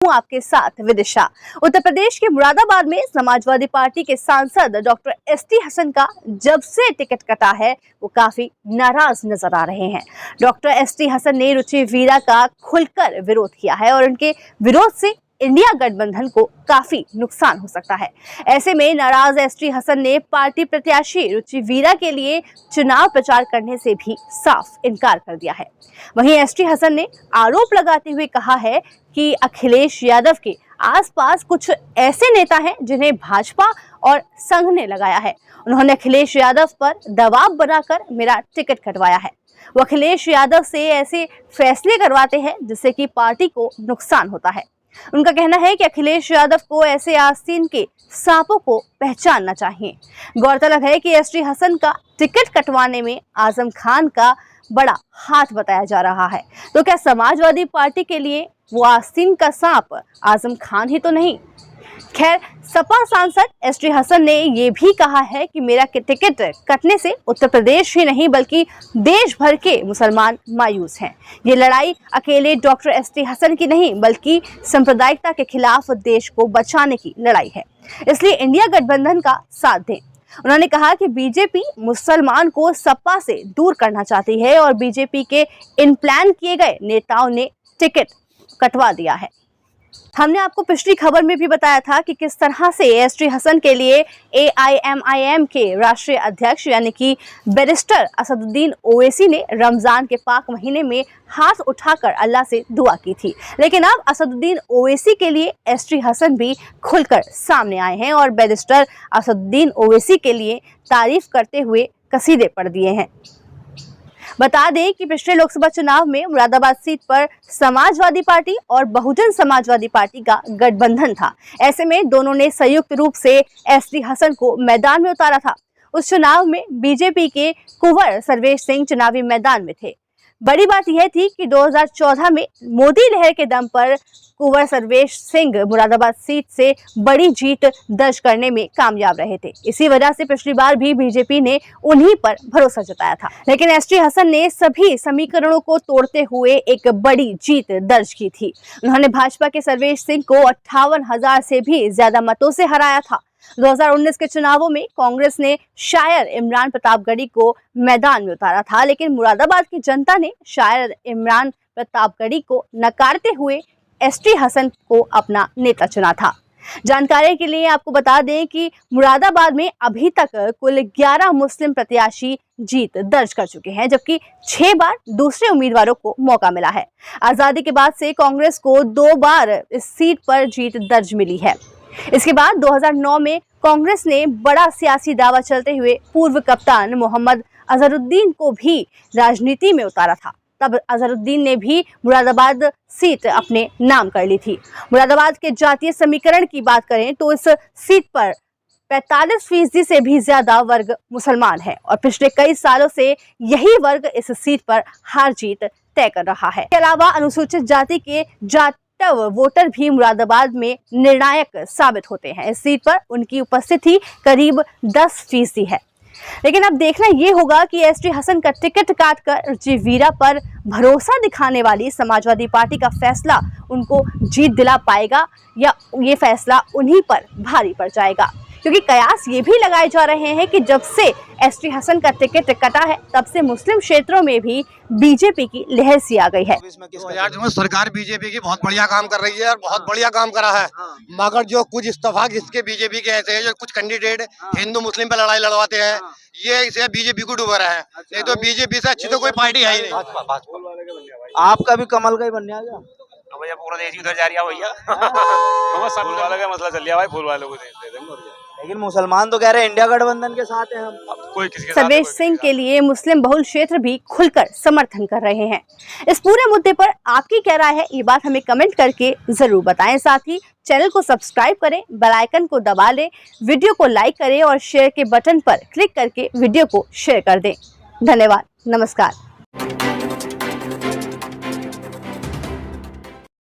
हूं आपके साथ विदिशा। उत्तर प्रदेश के मुरादाबाद में समाजवादी पार्टी के सांसद डॉक्टर एसटी हसन का जब से टिकट कटा है वो काफी नाराज नजर आ रहे हैं। डॉक्टर एसटी हसन ने रुचि वीरा का खुलकर विरोध किया है और उनके विरोध से इंडिया गठबंधन को काफी नुकसान हो सकता है। ऐसे में नाराज एसटी हसन ने पार्टी प्रत्याशी रुचि वीरा के लिए चुनाव प्रचार करने से भी साफ इनकार कर दिया है। वहीं एसटी हसन ने आरोप लगाते हुए कहा है कि अखिलेश यादव के आसपास कुछ ऐसे नेता हैं जिन्हें भाजपा और संघ ने लगाया है। उन्होंने अखिलेश यादव पर दबाव बनाकर मेरा टिकट कटवाया है। वो अखिलेश यादव से ऐसे फैसले करवाते हैं जिससे कि पार्टी को नुकसान होता है। उनका कहना है कि अखिलेश यादव को ऐसे आस्तीन के सांपों को पहचानना चाहिए। गौरतलब है कि एसटी हसन का टिकट कटवाने में आजम खान का बड़ा हाथ बताया जा रहा है। तो क्या समाजवादी पार्टी के लिए वो आस्तीन का सांप आजम खान ही तो नहीं? खैर, सपा सांसद एसटी हसन ने ये भी कहा है कि मेरा टिकट कटने से उत्तर प्रदेश ही नहीं बल्कि देश भर के मुसलमान मायूस हैं। ये लड़ाई अकेले डॉक्टर एसटी हसन की नहीं बल्कि सांप्रदायिकता के खिलाफ देश को बचाने की लड़ाई है। इसलिए इंडिया गठबंधन का साथ दें। उन्होंने कहा कि बीजेपी मुसलमान को सपा से दूर करना चाहती है और बीजेपी के इन प्लान किए गए नेताओं ने टिकट कटवा दिया है। हमने आपको पिछली खबर में भी बताया था कि किस तरह से एसटी हसन के लिए AIMIM के राष्ट्रीय अध्यक्ष यानी कि बैरिस्टर असदुद्दीन ओवैसी ने रमजान के पाक महीने में हाथ उठाकर अल्लाह से दुआ की थी। लेकिन अब असदुद्दीन ओवैसी के लिए एसटी हसन भी खुलकर सामने आए हैं और बैरिस्टर असदुद्दीन ओवैसी के लिए तारीफ करते हुए कसीदे पढ़ दिए हैं। बता दें कि पिछले लोकसभा चुनाव में मुरादाबाद सीट पर समाजवादी पार्टी और बहुजन समाजवादी पार्टी का गठबंधन था। ऐसे में दोनों ने संयुक्त रूप से एसटी हसन को मैदान में उतारा था। उस चुनाव में बीजेपी के कुंवर सर्वेश सिंह चुनावी मैदान में थे। बड़ी बात यह थी कि 2014 में मोदी लहर के दम पर कुंवर सर्वेश सिंह मुरादाबाद सीट से बड़ी जीत दर्ज करने में कामयाब रहे थे। इसी वजह से पिछली बार भी बीजेपी ने उन्हीं पर भरोसा जताया था। लेकिन एसटी हसन ने सभी समीकरणों को तोड़ते हुए एक बड़ी जीत दर्ज की थी। उन्होंने भाजपा के सर्वेश सिंह को 58,000 से भी ज्यादा मतों से हराया था। 2019 के चुनावों में कांग्रेस ने शायर इमरान प्रतापगढ़ी को मैदान में उतारा था, लेकिन मुरादाबाद की जनता ने शायर इमरान प्रतापगढ़ी को नकारते हुए एसटी हसन को अपना नेता चुना था। जानकारी के लिए आपको बता दें कि मुरादाबाद में अभी तक कुल 11 मुस्लिम प्रत्याशी जीत दर्ज कर चुके हैं, जबकि 6 बार दूसरे उम्मीदवारों को मौका मिला है। आजादी के बाद से कांग्रेस को 2 बार इस सीट पर जीत दर्ज मिली है। इसके बाद 2009 में कांग्रेस ने बड़ा सियासी दावा चलते हुए पूर्व कप्तान मोहम्मद अजहरुद्दीन को भी राजनीति में उतारा था। तब अजहरुद्दीन ने भी मुरादाबाद सीट अपने नाम कर ली थी। मुरादाबाद के जातीय समीकरण की बात करें तो इस सीट पर 45% से भी ज्यादा वर्ग मुसलमान है और पिछले कई सालों से यही वर्ग इस सीट पर हार जीत तय कर रहा है। इसके अलावा अनुसूचित जाति के वोटर भी मुरादाबाद में निर्णायक साबित होते हैं। इस सीट पर उनकी उपस्थिति करीब 10% है। लेकिन अब देखना ये होगा कि एसटी हसन का टिकट काटकर रुचि वीरा पर भरोसा दिखाने वाली समाजवादी पार्टी का फैसला उनको जीत दिला पाएगा या ये फैसला उन्हीं पर भारी पड़ जाएगा। क्योंकि कयास ये भी लगाए जा रहे हैं कि जब से एसटी हसन का टिकट कटा है तब से मुस्लिम क्षेत्रों में भी बीजेपी की लहर सी आ गई है। सरकार बीजेपी की बहुत बढ़िया काम कर रही है और बहुत बढ़िया काम करा है, मगर जो कुछ इस्तेफाक इसके बीजेपी के ऐसे हैं जो कुछ कैंडिडेट हिंदू मुस्लिम पे लड़ाई लड़वाते हैं, ये इसे बीजेपी को डूबा रहा है। नहीं तो बीजेपी से अच्छी तो कोई पार्टी है ही नहीं। आपका भी कमल का ही बनने आ गया भैया, पूरा देश उधर जा रहा भैया। फूल वाले का मसला चल रहा भाई, फूल वालों को दे देंगे। लेकिन मुसलमान तो कह रहे हैं इंडिया गठबंधन के साथ हैं हम। कोई किसी के सर्वेश सिंह के लिए मुस्लिम बहुल क्षेत्र भी खुलकर समर्थन कर रहे हैं। इस पूरे मुद्दे पर आपकी क्या राय है, ये बात हमें कमेंट करके जरूर बताएं। साथ ही चैनल को सब्सक्राइब करें, बेल आइकन को दबा लें, वीडियो को लाइक करें और शेयर के बटन पर क्लिक करके वीडियो को शेयर कर दें। धन्यवाद, नमस्कार।